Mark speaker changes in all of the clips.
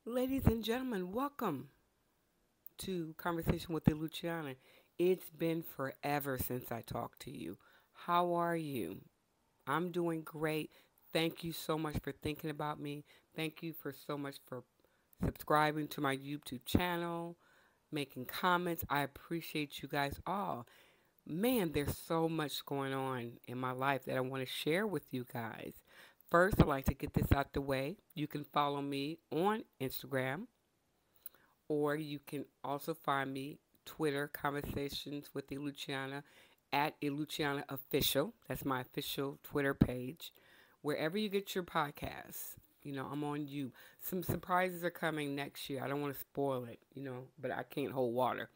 Speaker 1: Ladies and gentlemen, welcome to Conversation with the Luciana. It's been forever since I talked to you. How are you? I'm doing great. Thank you so much for thinking about me. Thank you for so much for subscribing to my YouTube channel, making comments. I appreciate you guys all. Man, there's so much going on in my life that I want to share with you guys. First, I'd like to get this out the way. You can follow me on Instagram, or you can also find me Twitter Conversations with Luciana at Luciana Official. That's my official Twitter page. Wherever you get your podcasts, I'm on you. Some surprises are coming next year. I don't want to spoil it, but I can't hold water.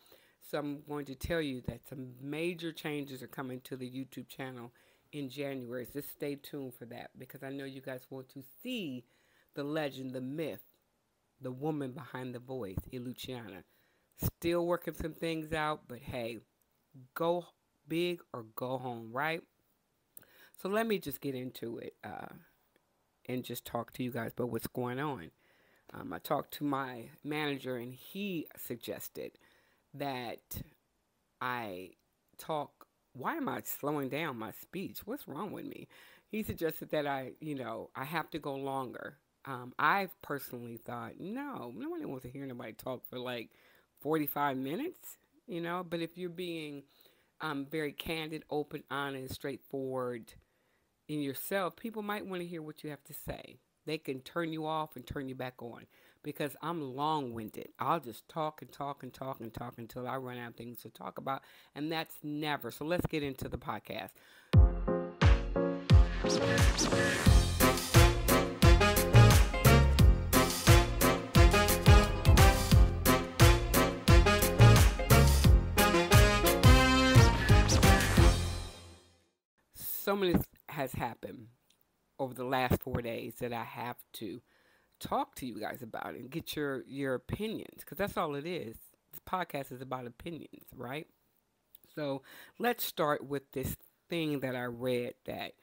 Speaker 1: So I'm going to tell you that some major changes are coming to the YouTube channel in January. So just stay tuned for that because I know you guys want to see the legend, the myth, the woman behind the voice, Luciana. Still working some things out, but hey, go big or go home, right? So let me just get into it and just talk to you guys about what's going on. I talked to my manager, and he suggested that I talk. Why am I slowing down my speech? What's wrong with me? He suggested that I have to go longer. I've personally thought, no, nobody wants to hear nobody talk for like 45 minutes, But if you're being very candid, open, honest, straightforward in yourself, people might want to hear what you have to say. They can turn you off and turn you back on because I'm long winded. I'll just talk and talk and talk and talk until I run out of things to talk about, and that's never. So let's get into the podcast. So many has happened over the last 4 days that I have to talk to you guys about and get your opinions because that's all it is. This podcast is about opinions, right? So let's start with this thing that I read that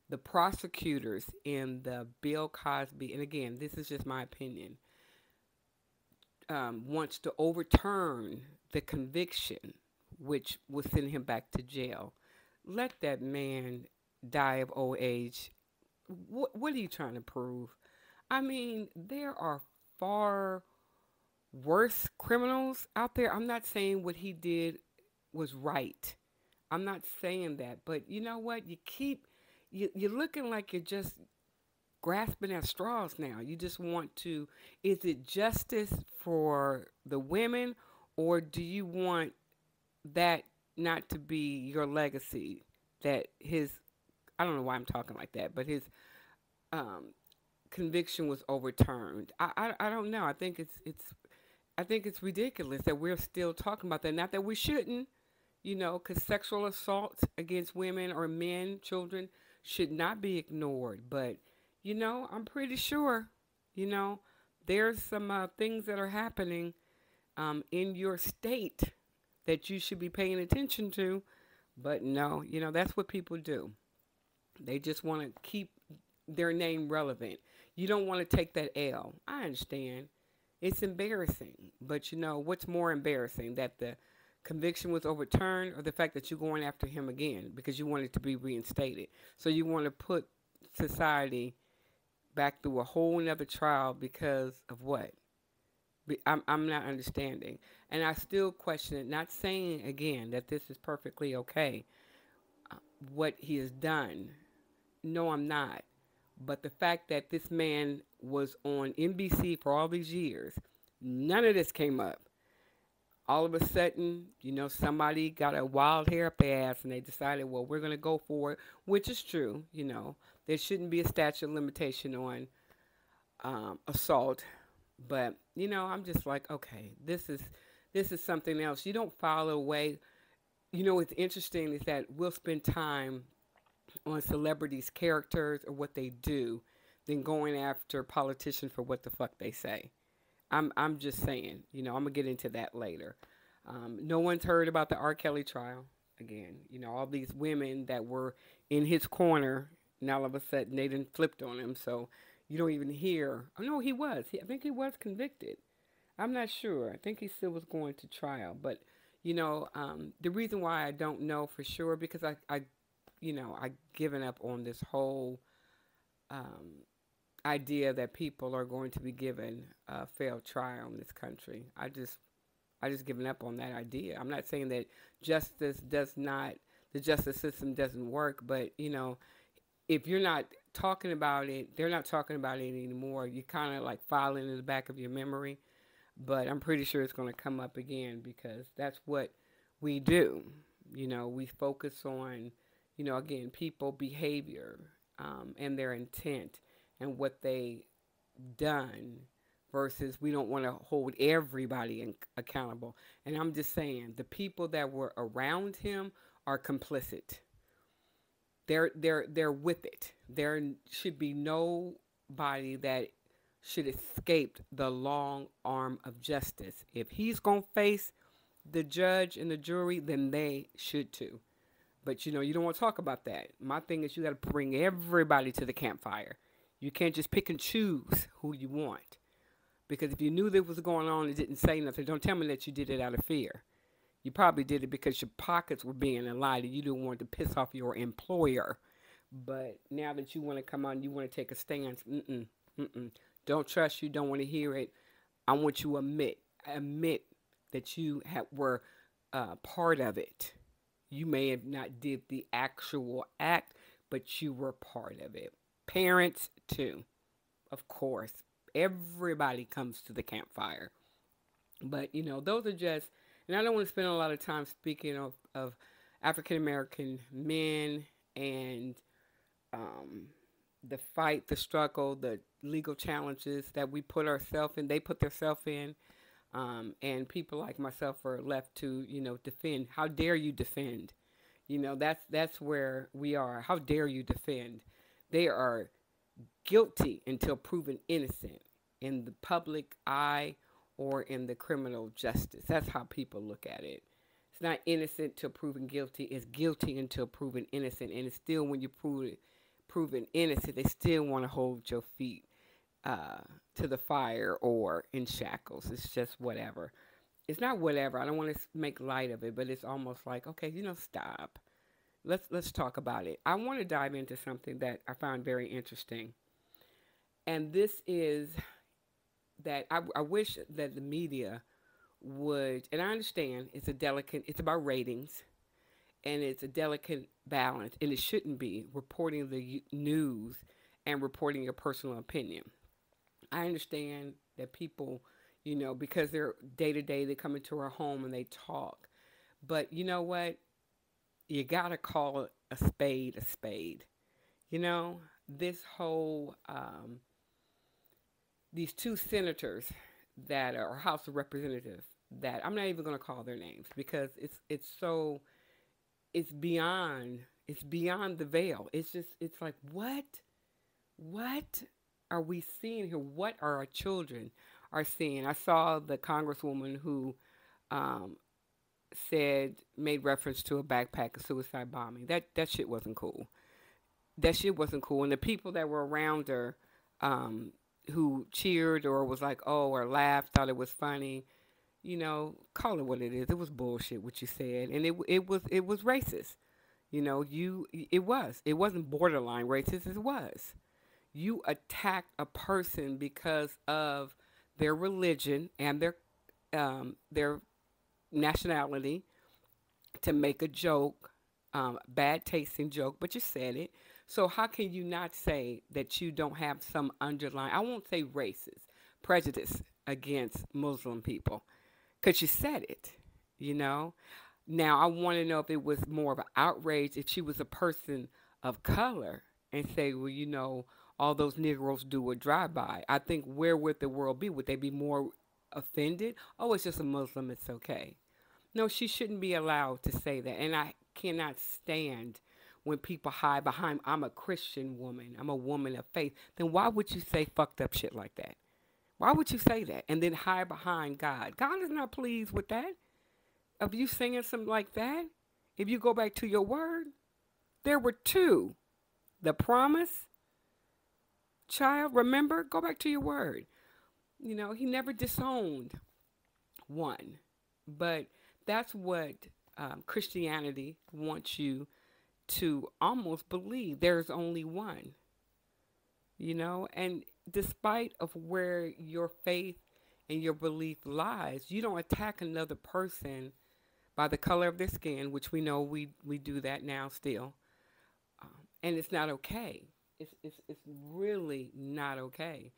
Speaker 1: the prosecutors in the Bill Cosby, and again, this is just my opinion, wants to overturn the conviction, which will send him back to jail. Let that man die of old age. What are you trying to prove? I mean, there are far worse criminals out there. I'm not saying what he did was right. I'm not saying that, but you know what? You're looking like you're just grasping at straws now. You just want to. Is it justice for the women, or do you want that not to be your legacy? That his, I don't know why I'm talking like that, but his um, conviction was overturned. I don't know. I think it's ridiculous that we're still talking about that. Not that we shouldn't, because sexual assault against women or men, children, should not be ignored. But, I'm pretty sure, you know, there's some things that are happening in your state that you should be paying attention to. But no, that's what people do. They just want to keep their name relevant. You don't want to take that L. I understand. It's embarrassing. But what's more embarrassing? That the conviction was overturned or the fact that you're going after him again because you want it to be reinstated. So you want to put society back through a whole nother trial because of what? I'm not understanding. And I still question it, not saying again that this is perfectly okay, what he has done. No, I'm not. But the fact that this man was on NBC for all these years, none of this came up. All of a sudden, somebody got a wild hair up their ass and they decided, well, we're going to go for it, which is true. There shouldn't be a statute of limitation on assault. But, I'm just like, okay, this is something else. You don't file it away. What's interesting is that we'll spend time on celebrities' characters or what they do than going after politicians for what the fuck they say. I'm just saying, I'm gonna get into that later. No one's heard about the R. Kelly trial again. All these women that were in his corner, and all of a sudden they didn't flipped on him. So, You don't even hear. Oh no, he was. I think he was convicted. I'm not sure. I think he still was going to trial, but the reason why I don't know for sure because I given up on this whole um, idea that people are going to be given a fair trial in this country. I just given up on that idea. I'm not saying that justice does not, the justice system doesn't work, but if you're not talking about it, they're not talking about it anymore. You kind of like file it in the back of your memory, but I'm pretty sure it's going to come up again because that's what we do. We focus on, again, people behavior and their intent and what they done versus we don't want to hold everybody accountable. And I'm just saying the people that were around him are complicit. They're with it. There should be nobody that should escape the long arm of justice. If he's going to face the judge and the jury, then they should too. But you don't want to talk about that. My thing is you got to bring everybody to the campfire. You can't just pick and choose who you want. Because if you knew that was going on and didn't say nothing, don't tell me that you did it out of fear. You probably did it because your pockets were being aligned and you didn't want to piss off your employer. But now that you want to come on, you want to take a stance. Don't trust you. Don't want to hear it. I want you to admit that you were part of it. You may have not did the actual act, but you were part of it. Parents too, of course. Everybody comes to the campfire. But those are just, and I don't want to spend a lot of time speaking of African American men and the fight, the struggle, the legal challenges that we put ourselves in, they put themselves in, and people like myself are left to, defend. How dare you defend? That's where we are. How dare you defend? They are guilty until proven innocent in the public eye or in the criminal justice. That's how people look at it. It's not innocent till proven guilty. It's guilty until proven innocent. And it's still when you proven innocent, they still want to hold your feet to the fire or in shackles. It's just whatever. It's not whatever. I don't want to make light of it, but it's almost like, okay, stop. Let's talk about it. I want to dive into something that I found very interesting. And this is that I wish that the media would, and I understand it's about ratings, and it's a delicate balance, and it shouldn't be reporting the news and reporting your personal opinion. I understand that people, because they're day to day, they come into our home and they talk. But you know what? You got to call a spade a spade. This whole, these two senators that are House of Representatives that I'm not even going to call their names because it's beyond the veil. It's like what are we seeing here? What are our children are seeing? I saw the congresswoman who made reference to a backpack of suicide bombing. That shit wasn't cool. That shit wasn't cool. And the people that were around her, who cheered or was like, oh, or laughed, thought it was funny, call it what it is. It was bullshit what you said, and it was racist. It wasn't borderline racist. It was. You attacked a person because of their religion and their nationality to make a joke, bad tasting joke, but you said it. So how can you not say that you don't have some underlying, I won't say racist, prejudice against Muslim people? Because you said it, Now, I want to know if it was more of an outrage if she was a person of color and say, well, all those Negroes do a drive-by. I think where would the world be? Would they be more offended? Oh, it's just a Muslim, it's okay. No, she shouldn't be allowed to say that. And I cannot stand when people hide behind, I'm a Christian woman, I'm a woman of faith. Then why would you say fucked up shit like that? Why would you say that? And then hide behind God. God is not pleased with that. Of you singing something like that, if you go back to your word, there were two. The promise Child, remember, go back to your word. He never disowned one. But that's what Christianity wants you to almost believe. There's only one, and despite of where your faith and your belief lies, you don't attack another person by the color of their skin, which we know we do that now still. And it's not okay. It's really not okay.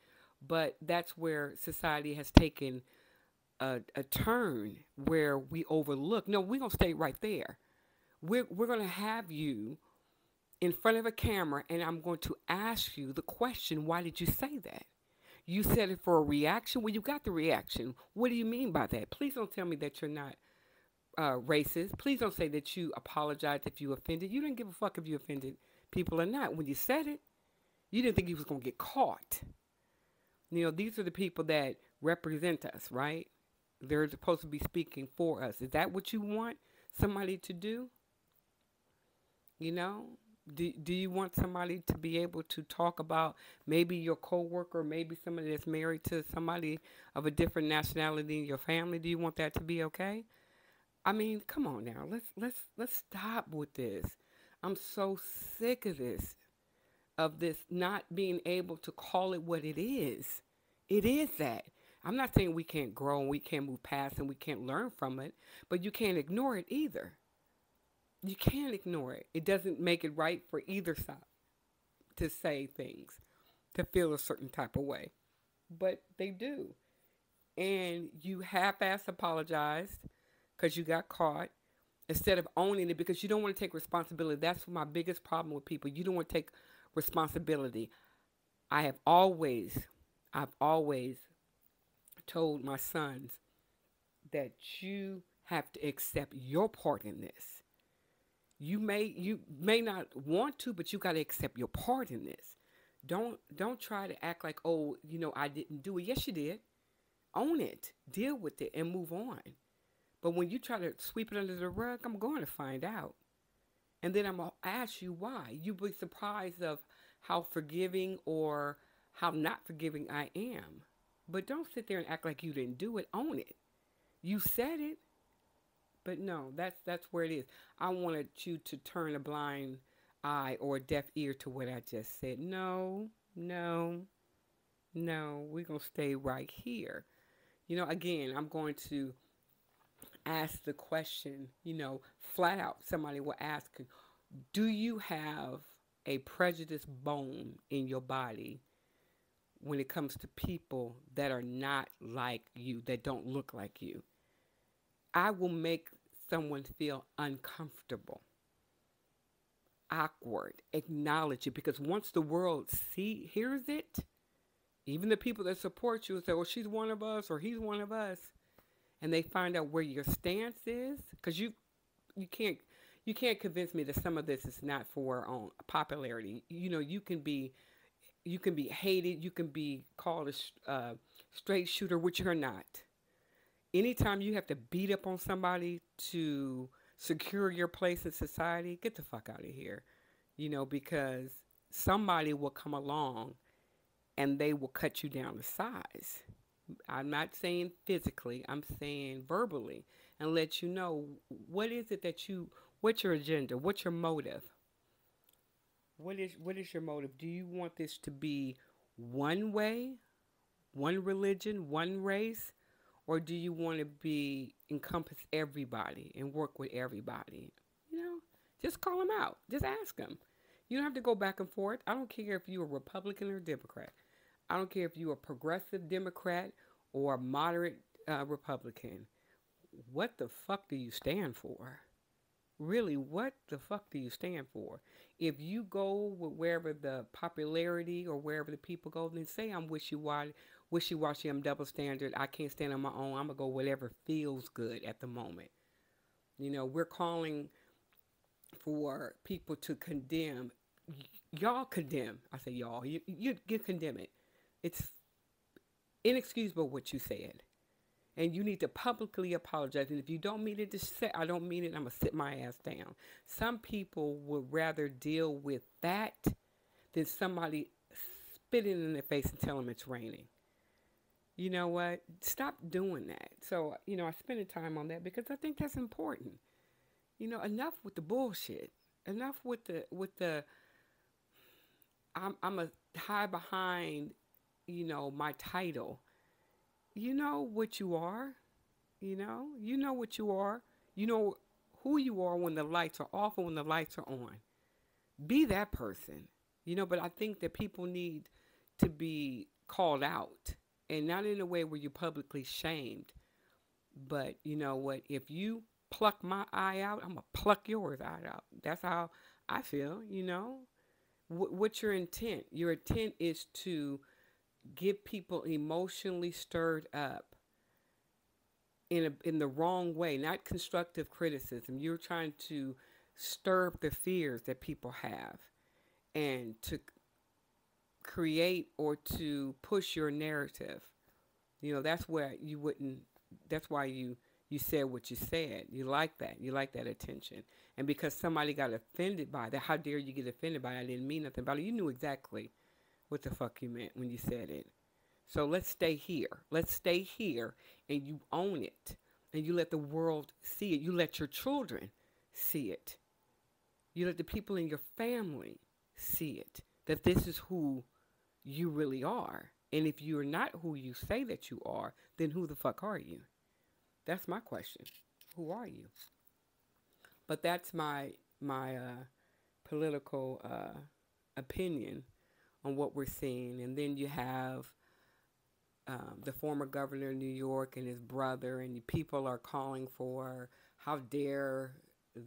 Speaker 1: But that's where society has taken a turn where we overlook. No, we're going to stay right there. We're going to have you in front of a camera, and I'm going to ask you the question, why did you say that? You said it for a reaction. Well, you got the reaction. What do you mean by that? Please don't tell me that you're not racist. Please don't say that you apologized if you offended. You didn't give a fuck if you offended people or not. When you said it, you didn't think you was going to get caught. These are the people that represent us, right? They're supposed to be speaking for us. Is that what you want somebody to do? Do you want somebody to be able to talk about maybe your coworker, maybe somebody that's married to somebody of a different nationality in your family? Do you want that to be okay? I mean, come on now. Let's stop with this. I'm so sick of this not being able to call it what it is. It is that. I'm not saying we can't grow and we can't move past and we can't learn from it, but you can't ignore it either. You can't ignore it. It doesn't make it right for either side to say things, to feel a certain type of way. But they do. And you half-ass apologized because you got caught instead of owning it because you don't want to take responsibility. That's my biggest problem with people. You don't want to take responsibility. I've always told my sons that you have to accept your part in this. You may not want to, but you got to accept your part in this. Don't try to act like, oh, I didn't do it. Yes, you did. Own it, deal with it, and move on. But when you try to sweep it under the rug, I'm going to find out. And then I'm going to ask you why. You'll be surprised of how forgiving or how not forgiving I am. But don't sit there and act like you didn't do it. Own it. You said it. But no, that's where it is. I wanted you to turn a blind eye or a deaf ear to what I just said. No. We're going to stay right here. Again, I'm going to ask the question, flat out. Somebody will ask, do you have a prejudice bone in your body when it comes to people that are not like you, that don't look like you? I will make someone feel uncomfortable, awkward, acknowledge it, because once the world hears it, even the people that support you say, well, she's one of us or he's one of us, and they find out where your stance is, because you can't convince me that some of this is not for popularity. You can be hated, you can be called a straight shooter, which you're not. Anytime you have to beat up on somebody to secure your place in society, get the fuck out of here. Because somebody will come along and they will cut you down to size. I'm not saying physically, I'm saying verbally, and let you know what is it what's your agenda, what's your motive? What is your motive? Do you want this to be one way, one religion, one race? Or do you want to encompass everybody and work with everybody? Just call them out. Just ask them. You don't have to go back and forth. I don't care if you're a Republican or a Democrat. I don't care if you're a progressive Democrat or a moderate Republican. What the fuck do you stand for? Really, what the fuck do you stand for? If you go with wherever the popularity or wherever the people go, then say I'm wishy-washy, I'm double standard, I can't stand on my own, I'm going to go whatever feels good at the moment. We're calling for people to condemn. Y'all condemn. I say y'all. You condemn it. It's inexcusable what you said. And you need to publicly apologize. And if you don't mean it, just say, I don't mean it, I'm going to sit my ass down. Some people would rather deal with that than somebody spit it in their face and tell them it's raining. You know what? Stop doing that. So, I spend the time on that because I think that's important. Enough with the bullshit. Enough with the I'm a hide behind, my title. You know what you are. You know what you are. You know who you are when the lights are off and when the lights are on. Be that person. But I think that people need to be called out, and not in a way where you're publicly shamed. But you know what? If you pluck my eye out, I'm gonna pluck yours eye out. That's how I feel. What's your intent? Your intent is to get people emotionally stirred up in the wrong way, not constructive criticism. You're trying to stir up the fears that people have, and to create or to push your narrative. That's where you wouldn't. That's why you said what you said. You like that. You like that attention. And because somebody got offended by that, how dare you get offended by it? I didn't mean nothing about it. You knew exactly what the fuck you meant when you said it. So let's stay here. Let's stay here, and you own it, and you let the world see it. You let your children see it. You let the people in your family see it, that this is who you really are. And if you're not who you say that you are, then who the fuck are you? That's my question. Who are you? But that's my political opinion on what we're seeing. And then you have the former governor of New York and his brother, and people are calling for, how dare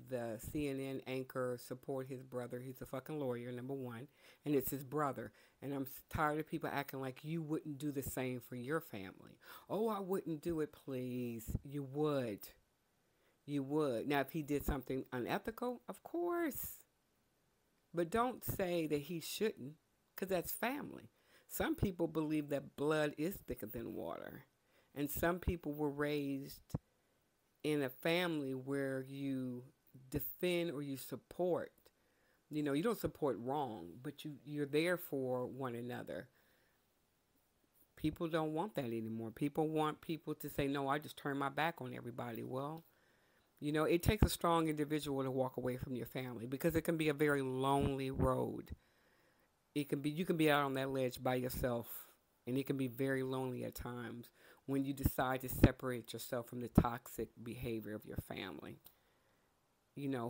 Speaker 1: the CNN anchor support his brother. He's a fucking lawyer, number one, and it's his brother. And I'm tired of people acting like you wouldn't do the same for your family. Oh, I wouldn't do it, please. You would. You would. Now, if he did something unethical, of course. But don't say that he shouldn't, because that's family. Some people believe that blood is thicker than water. And some people were raised in a family where you defend or you support. You don't support wrong, but you're there for one another. People don't want that anymore. People want people to say, no, I just turn my back on everybody. Well, it takes a strong individual to walk away from your family, because it can be a very lonely road. You can be out on that ledge by yourself, and it can be very lonely at times when you decide to separate yourself from the toxic behavior of your family.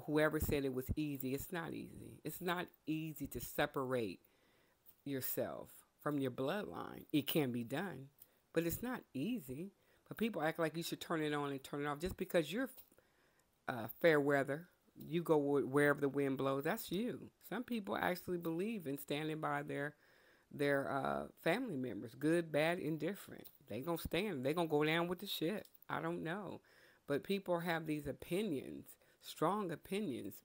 Speaker 1: Whoever said it was easy, it's not easy. It's not easy to separate yourself from your bloodline. It can be done, but it's not easy. But people act like you should turn it on and turn it off just because you're fair weather. You go wherever the wind blows. That's you. Some people actually believe in standing by their family members, good, bad, indifferent. They gonna stand. They gonna go down with the shit. I don't know, but people have these opinions, strong opinions,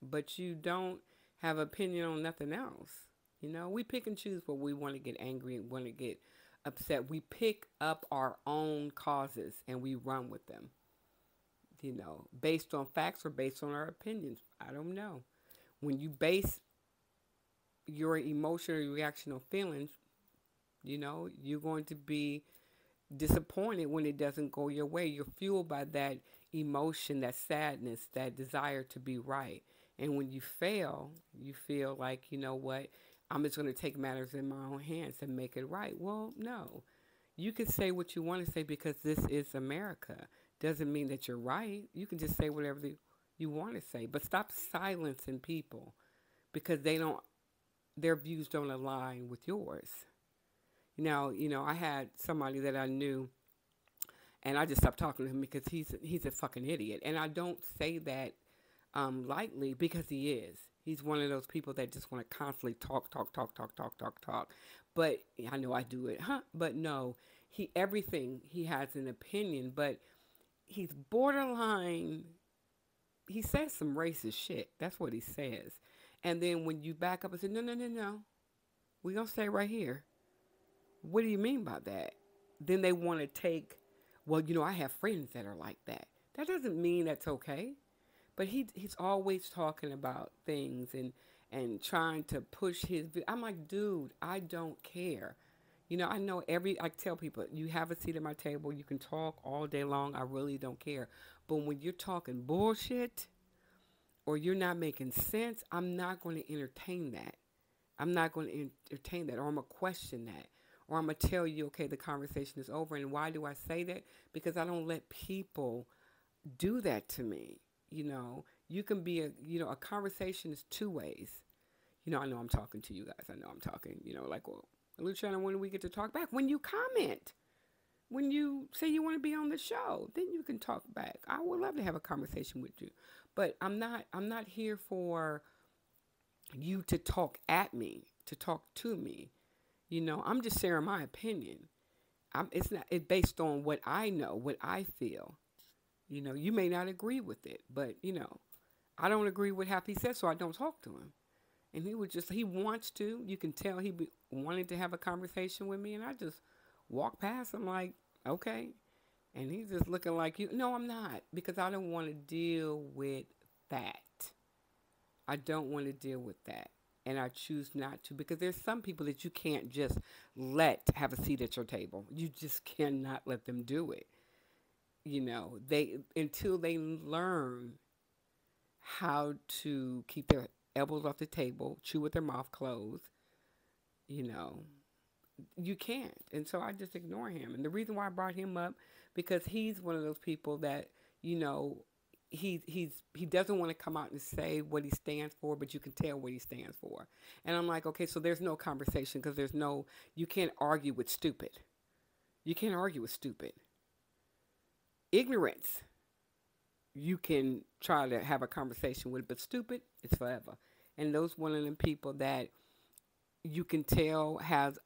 Speaker 1: but you don't have opinion on nothing else. We pick and choose what we want to get angry and want to get upset. We pick up our own causes and we run with them. Based on facts or based on our opinions. I don't know. When you base your emotional reaction on feelings, you're going to be disappointed when it doesn't go your way. You're fueled by that emotion, that sadness, that desire to be right. And when you fail, you feel like, you know what, I'm just going to take matters in my own hands and make it right. Well, no. You can say what you want to say because this is America. Doesn't mean that you're right. You can just say whatever you want to say. But stop silencing people because their views don't align with yours. Now, I had somebody that I knew, and I just stopped talking to him because he's a fucking idiot. And I don't say that lightly, because he is. He's one of those people that just want to constantly talk. But I know I do it, But no, everything he has an opinion, but he's borderline. He says some racist shit. That's what he says. And then when you back up and say, no, we're going to stay right here. What do you mean by that? Then they want to take, well, I have friends that are like that. That doesn't mean that's okay. But he's always talking about things, and and trying to push his. I'm like, dude, I don't care. I know I tell people, you have a seat at my table, you can talk all day long, I really don't care. But when you're talking bullshit or you're not making sense, I'm not going to entertain that. I'm not going to entertain that, or I'm going to question that. Or I'm going to tell you, okay, the conversation is over. And why do I say that? Because I don't let people do that to me. You can be a conversation is two ways. I know I'm talking to you guys. I know I'm talking, like, well, Luciana, when do we get to talk back? When you comment, when you say you want to be on the show, then you can talk back. I would love to have a conversation with you. But I'm not here for you to talk at me, to talk to me. I'm just sharing my opinion. It's based on what I know, what I feel. You may not agree with it, but I don't agree with half he said, so I don't talk to him. And he wants to. You can tell he wanted to have a conversation with me, and I just walk past him like, okay. And he's just looking like you. No, I'm not, because I don't want to deal with that. I don't want to deal with that. And I choose not to, because there's some people that you can't just let have a seat at your table. You just cannot let them do it. They until they learn how to keep their elbows off the table, chew with their mouth closed, you know, you can't. And so I just ignore him. And the reason why I brought him up, because he's one of those people that, he doesn't want to come out and say what he stands for, but you can tell what he stands for. And I'm like, okay, so there's no conversation, because you can't argue with stupid. You can't argue with stupid. Ignorance, you can try to have a conversation with, but stupid, it's forever. And those one of them people that you can tell has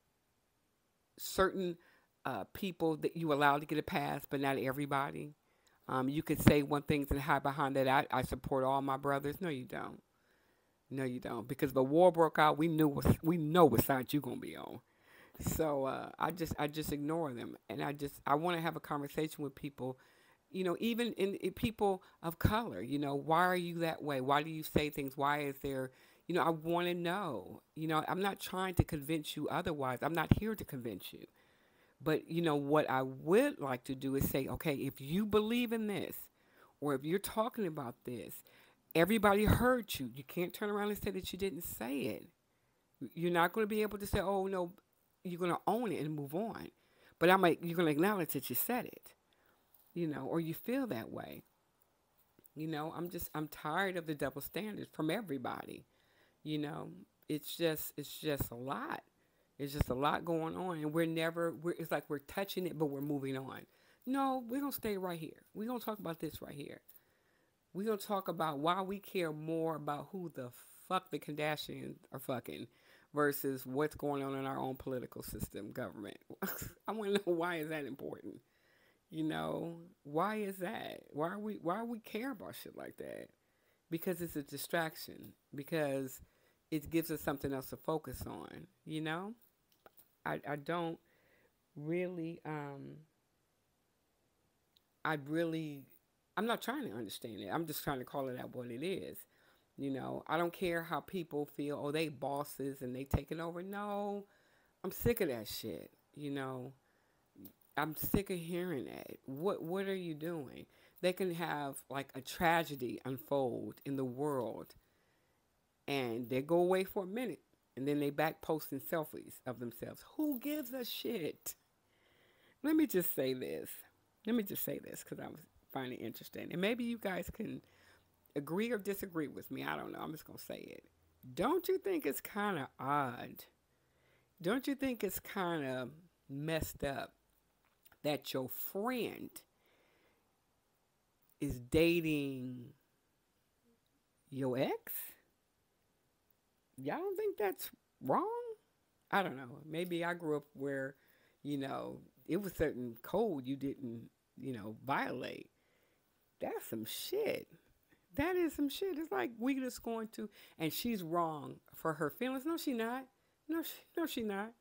Speaker 1: certain people that you allow to get a pass, but not everybody. You could say one thing and hide behind that. I support all my brothers. No, you don't. No, you don't. Because the war broke out, we know what side you're gonna be on. So I just ignore them, and I want to have a conversation with people. Even in people of color. Why are you that way? Why do you say things? Why is there? I want to know. I'm not trying to convince you otherwise. I'm not here to convince you. But, what I would like to do is say, okay, if you believe in this, or if you're talking about this, everybody heard you. You can't turn around and say that you didn't say it. You're not going to be able to say, oh, no, you're going to own it and move on. But you're going to acknowledge that you said it, or you feel that way. I'm tired of the double standards from everybody. It's just a lot. It's just a lot going on, and it's like we're touching it, but we're moving on. No, we're going to stay right here. We're going to talk about this right here. We're going to talk about why we care more about who the fuck the Kardashians are fucking versus what's going on in our own political system, government. I want to know, why is that important? Why is that? Why we care about shit like that? Because it's a distraction. Because it gives us something else to focus on, I don't really, I'm not trying to understand it. I'm just trying to call it out what it is. I don't care how people feel, oh, they bosses and they taking over. No, I'm sick of that shit, I'm sick of hearing that. What are you doing? They can have like a tragedy unfold in the world, and they go away for a minute, and then they back posting selfies of themselves. Who gives a shit? Let me just say this because I was finding it interesting. And maybe you guys can agree or disagree with me. I don't know. I'm just going to say it. Don't you think it's kind of odd? Don't you think it's kind of messed up that your friend is dating your ex? Y'all don't think that's wrong? I don't know. Maybe I grew up where, it was certain code you didn't, violate. That's some shit. That is some shit. It's like we just going to, and she's wrong for her feelings. No, she not. No, she not.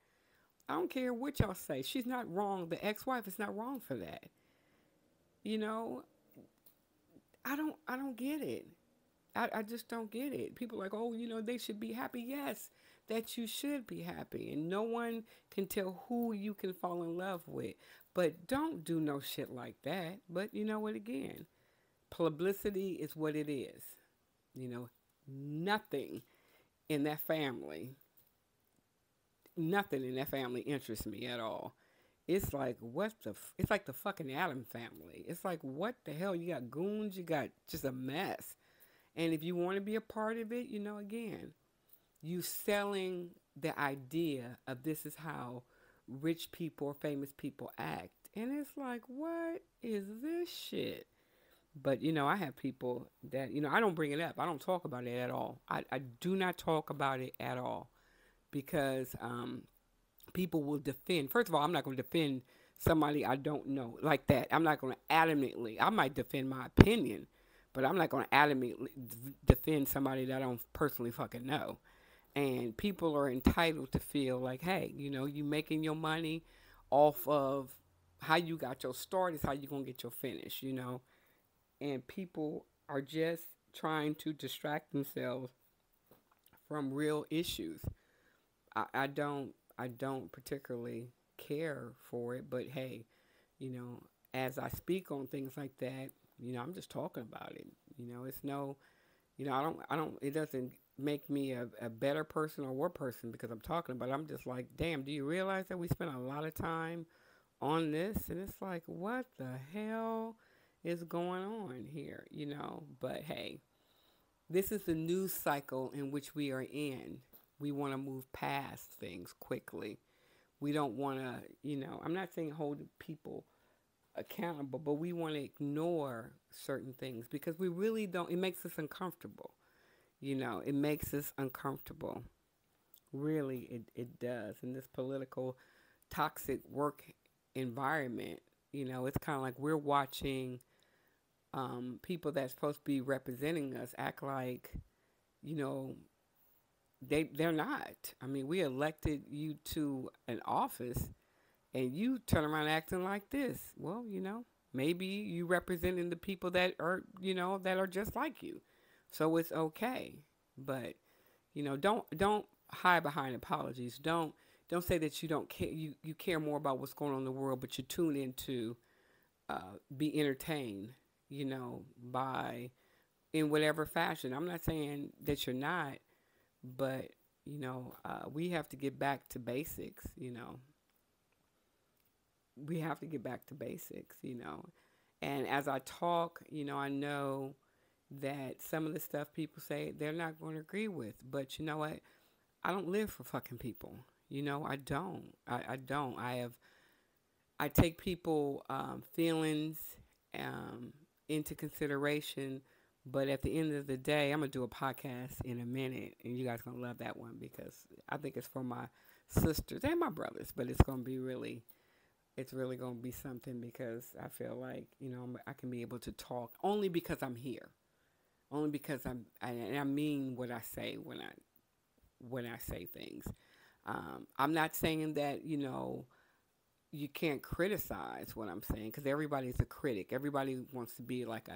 Speaker 1: I don't care what y'all say. She's not wrong. The ex-wife is not wrong for that. I don't get it. I just don't get it. People are like, oh, they should be happy. Yes, that you should be happy. And no one can tell who you can fall in love with. But don't do no shit like that. But you know what, again, publicity is what it is. You know, nothing in that family, nothing in that family interests me at all. It's like, it's like the fucking Adam family. It's like, what the hell? You got goons, you got just a mess. And if you want to be a part of it, again, you selling the idea of this is how rich people or famous people act. And it's like, what is this shit? But, I have people that, I don't bring it up. I don't talk about it at all. I do not talk about it at all because people will defend. First of all, I'm not going to defend somebody I don't know like that. I'm not going to adamantly, I might defend my opinion, but I'm not going to adamantly defend somebody that I don't personally fucking know. And people are entitled to feel like, hey, you making your money off of how you got your start is how you going to get your finish. And people are just trying to distract themselves from real issues. I don't particularly care for it, but hey, as I speak on things like that, I'm just talking about it. It's no, I don't, it doesn't make me a better person or worse person because I'm talking about it. I'm just like, damn, do you realize that we spend a lot of time on this? And it's like, what the hell is going on here? But hey, this is the news cycle in which we are in. We want to move past things quickly. We don't want to, I'm not saying hold people accountable, but we want to ignore certain things because we really don't. It makes us uncomfortable. It makes us uncomfortable. Really, it does. In this political, toxic work environment, it's kind of like we're watching people that's supposed to be representing us act like, you know, they're not. I mean, we elected you to an office and you turn around acting like this. Well, maybe you representing the people that are, that are just like you. So it's okay. But, don't hide behind apologies. Don't say that you don't care. You care more about what's going on in the world, but you tune in to be entertained, by in whatever fashion. I'm not saying that you're not, but we have to get back to basics. We have to get back to basics. And as I talk, I know that some of the stuff people say they're not going to agree with, but you know what? I don't live for fucking people. I don't. I don't. I take people feelings into consideration, but at the end of the day, I'm gonna do a podcast in a minute, and you guys gonna love that one because I think it's for my sisters and my brothers, but it's really gonna be something because I feel like I can be able to talk only because I'm here, only because and I mean what I say when I say things. I'm not saying that you can't criticize what I'm saying because everybody's a critic. Everybody wants to be like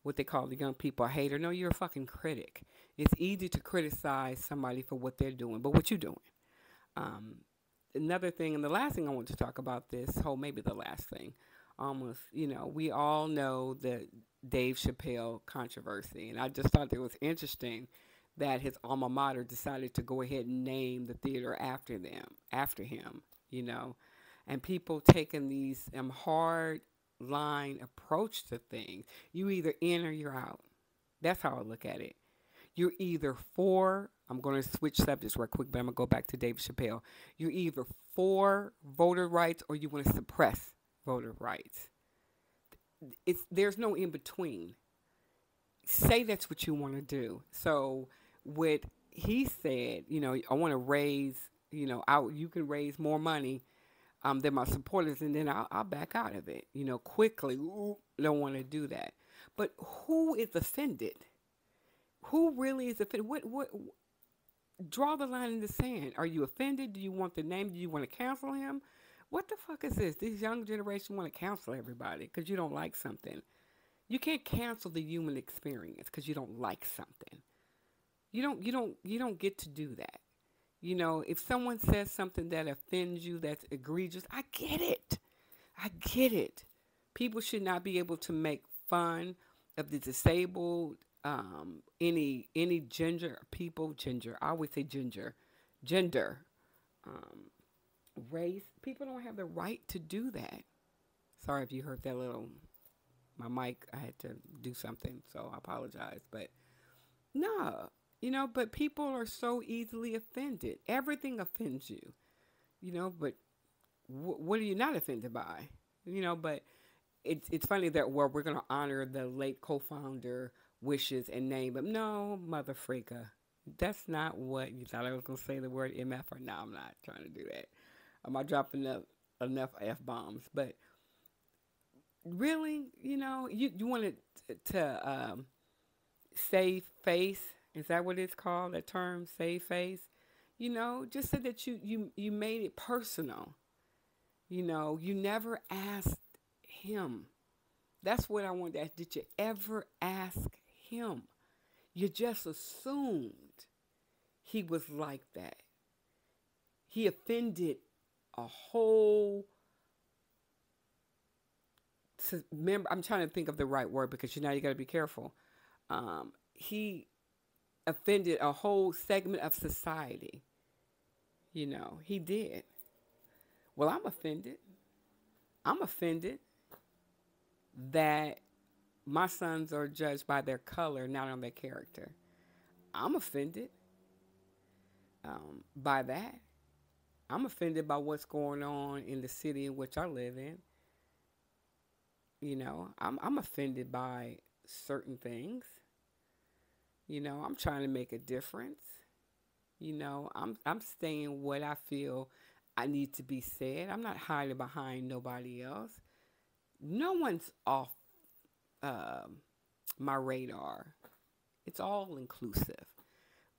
Speaker 1: what they call the young people a hater. No, you're a fucking critic. It's easy to criticize somebody for what they're doing, but what you doing? Another thing, and the last thing I want to talk about maybe the last thing, almost, we all know the Dave Chappelle controversy, and I just thought it was interesting that his alma mater decided to go ahead and name the theater after him, and people taking these hard line approach to things. You either in or you're out. That's how I look at it. You're either for, I'm going to switch subjects real quick, but I'm going to go back to David Chappelle. You're either for voter rights or you want to suppress voter rights. There's no in between. Say that's what you want to do. So what he said, I want to raise, you can raise more money than my supporters, and then I'll back out of it, quickly. Ooh, don't want to do that. But who is offended? Who really is offended? What? Draw the line in the sand. Are you offended? Do you want the name? Do you want to cancel him? What the fuck is this? This young generation want to cancel everybody because you don't like something. You can't cancel the human experience because you don't like something. You don't get to do that. You know, if someone says something that offends you, that's egregious, I get it. I get it. People should not be able to make fun of the disabled, any gender people, gender. I always say gender, um, race. People don't have the right to do that. Sorry if you heard that little my mic. I had to do something, so I apologize. But no, but people are so easily offended. Everything offends you, but what are you not offended by? But it's funny that we're going to honor the late co-founder wishes and name, but no, mother freaka. That's not what you thought I was going to say the word MF or no, I'm not trying to do that. I'm not dropping enough F-bombs, but really, you wanted to save face. Is that what it's called? That term, save face. Just say that you made it personal. You never asked him. That's what I wanted to ask. Did you ever ask him? You just assumed he was like that. He offended a whole member. I'm trying to think of the right word because you got to be careful. He offended a whole segment of society. He did. Well, I'm offended. I'm offended that my sons are judged by their color, not on their character. I'm offended by that. I'm offended by what's going on in the city in which I live in. I'm offended by certain things. I'm trying to make a difference. I'm saying what I feel I need to be said. I'm not hiding behind nobody else. No one's off my radar. It's all inclusive.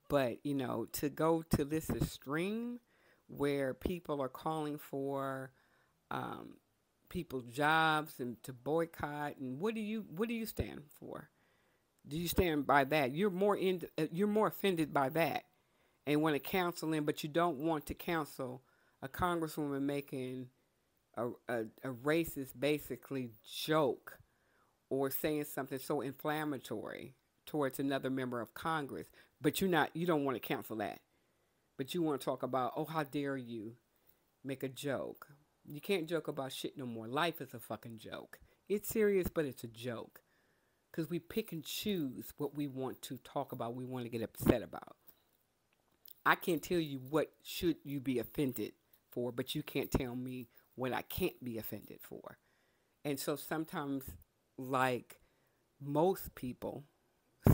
Speaker 1: But, to go to this extreme where people are calling for people's jobs and to boycott, and what do you stand for? Do you stand by that? You're more offended by that and want to counsel him, but you don't want to counsel a congresswoman making a racist, basically, joke or saying something so inflammatory towards another member of Congress, but you don't want to counsel that. But you want to talk about, oh, how dare you make a joke. You can't joke about shit no more. Life is a fucking joke. It's serious, but it's a joke. Because we pick and choose what we want to talk about, we want to get upset about. I can't tell you what should you be offended for, but you can't tell me what I can't be offended for. And so sometimes, like most people,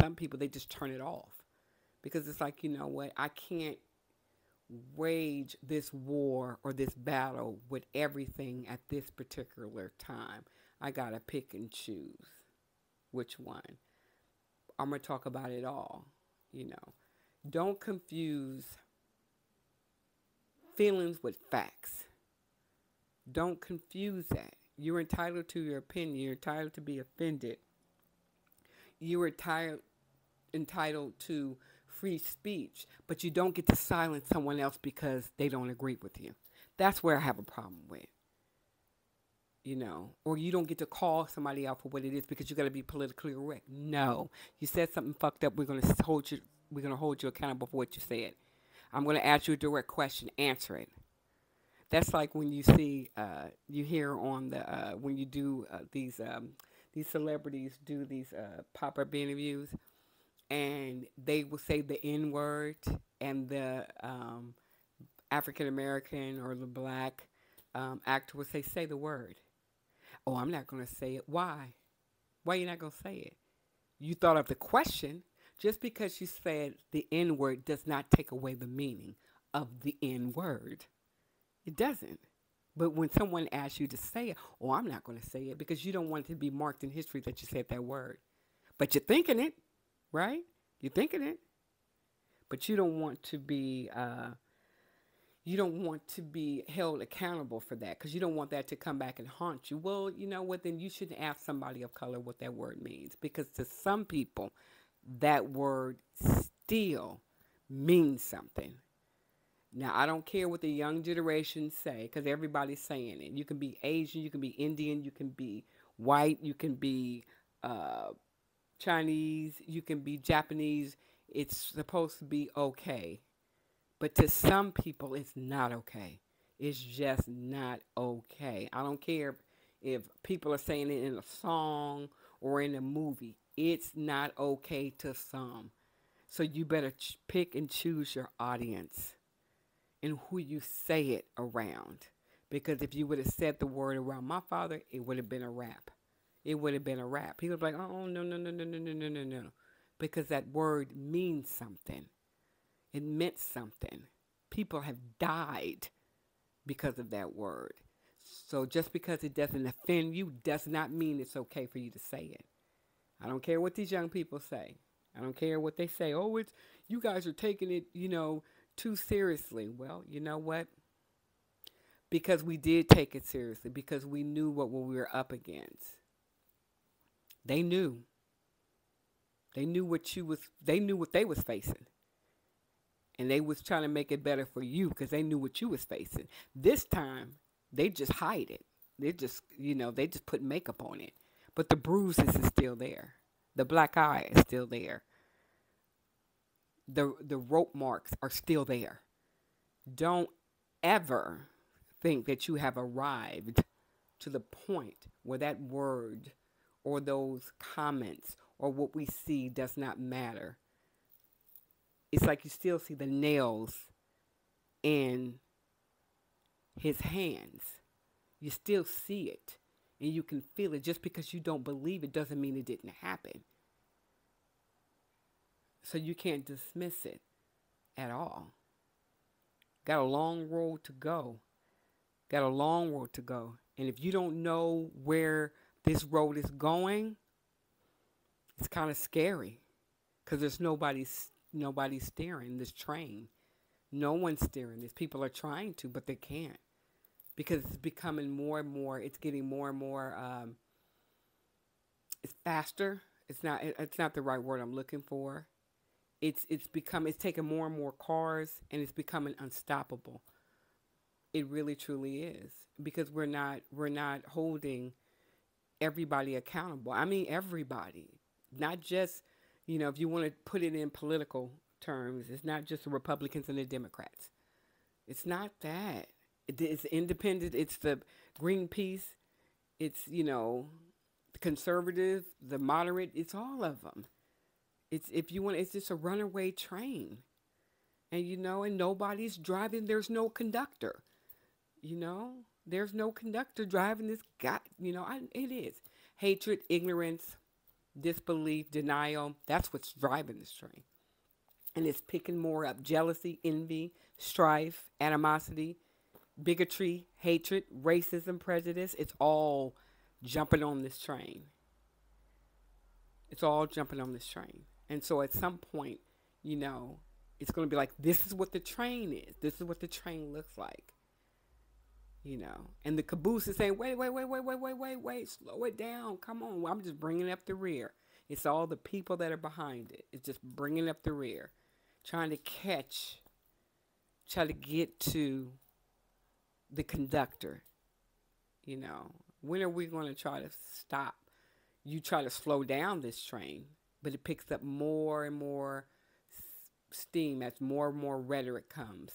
Speaker 1: some people, they just turn it off. Because it's like, you know what, I can't wage this war or this battle with everything at this particular time. I got to pick and choose which one. I'm going to talk about it all, Don't confuse feelings with facts. Don't confuse that. You're entitled to your opinion. You're entitled to be offended. You're entitled to free speech, but you don't get to silence someone else because they don't agree with you. That's where I have a problem with. Or you don't get to call somebody out for what it is because you got to be politically correct. No, you said something fucked up. We're going to hold you accountable for what you said. I'm going to ask you a direct question. Answer it. That's like when you see, you hear on the when you do these celebrities do these pop-up interviews, and they will say the N word, and the African American or the black actor will say the word. Oh, I'm not going to say it. Why? Why are you not going to say it? You thought of the question. Just because you said the N word does not take away the meaning of the N word. It doesn't. But when someone asks you to say it, oh, I'm not going to say it because you don't want it to be marked in history that you said that word. But you're thinking it, right? You're thinking it. But you don't want to be, you don't want to be held accountable for that because you don't want that to come back and haunt you. Well, you know what? Then you shouldn't ask somebody of color what that word means because to some people, that word still means something. Now, I don't care what the young generation say because everybody's saying it. You can be Asian, you can be Indian, you can be white, you can be uh, Chinese, you can be Japanese. It's supposed to be okay. But to some people, it's not okay. It's just not okay. I don't care if people are saying it in a song or in a movie. It's not okay to some. So you better pick and choose your audience and who you say it around. Because if you would have said the word around my father, it would have been a rap. It would have been a rap. He would be like, oh, no, no, no, no, no, no, no, no, no. Because that word means something. It meant something. People have died because of that word. So just because it doesn't offend you does not mean it's okay for you to say it. I don't care what these young people say. I don't care what they say. Oh, it's you guys are taking it, too seriously. Well, you know what? Because we did take it seriously, because we knew what we were up against. They knew. They knew what they was facing. And they was trying to make it better for you because they knew what you was facing. This time, they just hide it. They just put makeup on it. But the bruises is still there. The black eye is still there. The rope marks are still there. Don't ever think that you have arrived to the point where that word or those comments or what we see does not matter. It's like you still see the nails in his hands. You still see it and you can feel it. Just because you don't believe it doesn't mean it didn't happen. So you can't dismiss it at all. Got a long road to go. Got a long road to go. And if you don't know where this road is going, it's kind of scary because there's nobody steering this train. No one's steering this. People are trying to, but they can't because it's becoming more and more. It's getting more and more. It's faster. It's not the right word I'm looking for. It's taking more and more cars, and it's becoming unstoppable. It really truly is because we're not holding everybody accountable. I mean everybody, not just if you want to put it in political terms, it's not just the Republicans and the Democrats. It's not that. It's independent. It's the Greenpeace. It's the conservative, the moderate. It's all of them. It's if you want. It's just a runaway train, and and nobody's driving. There's no conductor. There's no conductor driving this guy. It is hatred, ignorance, disbelief, denial. That's what's driving this train, and it's picking more up: jealousy, envy, strife, animosity, bigotry, hatred, racism, prejudice. It's all jumping on this train. It's all jumping on this train. And so at some point, it's going to be like, this is what the train is. This is what the train looks like. And the caboose is saying, wait, slow it down. Come on. I'm just bringing up the rear. It's all the people that are behind it. It's just bringing up the rear, trying to get to the conductor. When are we going to try to stop? You try to slow down this train, but it picks up more and more steam as more and more rhetoric comes,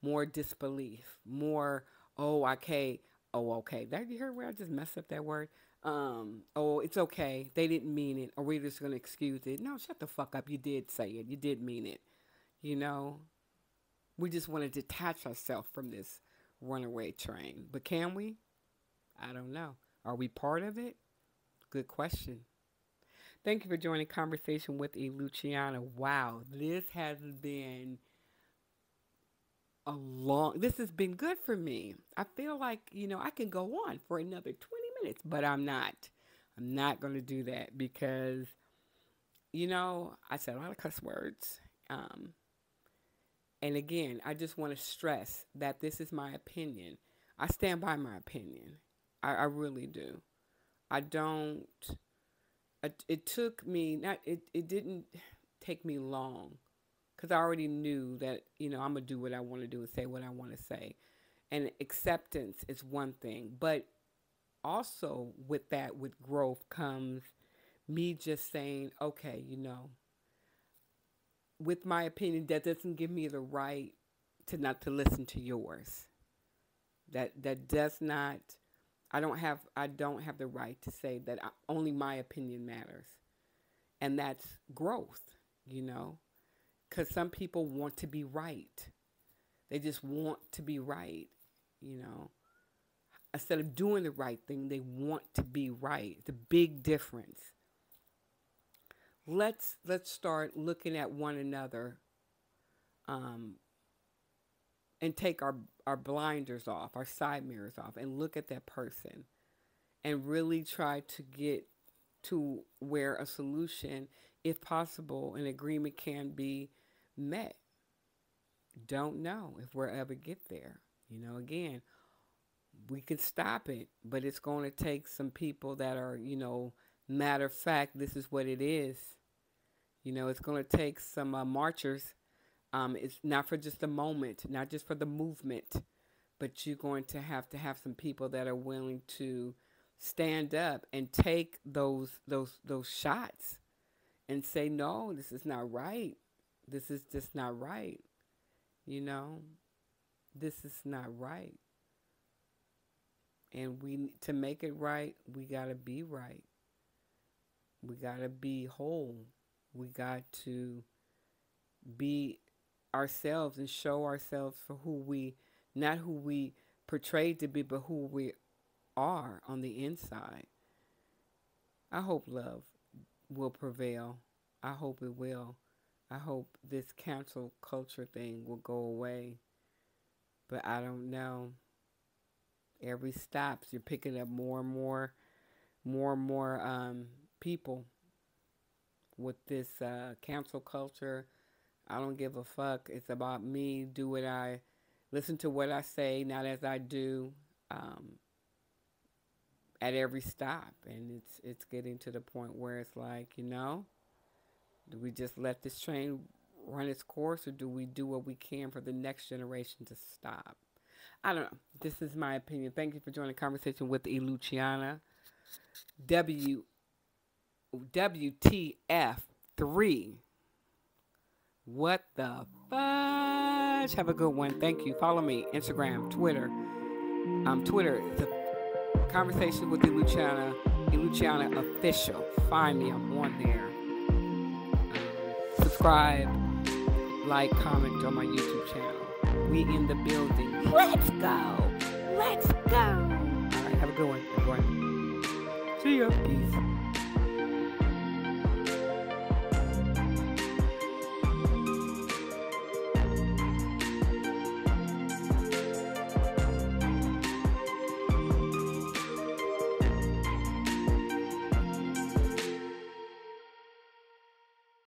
Speaker 1: more disbelief, more, oh, okay. You heard where I just messed up that word? Oh, it's okay. They didn't mean it, or we're just going to excuse it. No, shut the fuck up. You did say it. You did mean it. We just want to detach ourselves from this runaway train. But can we? I don't know. Are we part of it? Good question. Thank you for joining Conversation with Luciana. Wow, this has been this has been good for me. I feel like, I can go on for another 20 minutes, but I'm not. I'm not going to do that because, I said a lot of cuss words. And again, I just want to stress that this is my opinion. I stand by my opinion. I really do. I don't. It took me not. It didn't take me long, because I already knew that I'm gonna do what I want to do and say what I want to say. And acceptance is one thing, but also with that, with growth comes me just saying, okay, with my opinion, that doesn't give me the right to not to listen to yours. That does not. I don't have the right to say that only my opinion matters, and that's growth. Because some people want to be right. They just want to be right. Instead of doing the right thing, they want to be right. It's a big difference. Let's start looking at one another, and take our blinders off, our side mirrors off, and look at that person and really try to get to where a solution, if possible, an agreement can be met. Don't know if we'll ever get there. Again, we can stop it, but it's going to take some people that are, matter of fact, this is what it is. It's going to take some marchers. It's not for just a moment, not just for the movement, but you're going to have some people that are willing to stand up and take those shots and say, no, this is not right. This is just not right. This is not right. And to make it right, we got to be right. We got to be whole. We got to be ourselves and show ourselves for not who we portrayed to be, but who we are on the inside. I hope love will prevail. I hope it will. I hope this cancel culture thing will go away. But I don't know. Every stops, you're picking up more and more people with this cancel culture. I don't give a fuck. It's about me. Listen to what I say, not as I do, at every stop. And it's getting to the point where it's like, do we just let this train run its course, or do we do what we can for the next generation to stop? I don't know. This is my opinion. Thank you for joining the conversation with Luciana. WTF 3. What the fudge? Have a good one. Thank you. Follow me. Instagram, Twitter. Twitter is a conversation with Luciana. Luciana official. Find me. I'm on there. Subscribe, like, comment on my YouTube channel. We in the building. Let's go. Let's go. All right. Have a good one, everyone. See ya. Peace.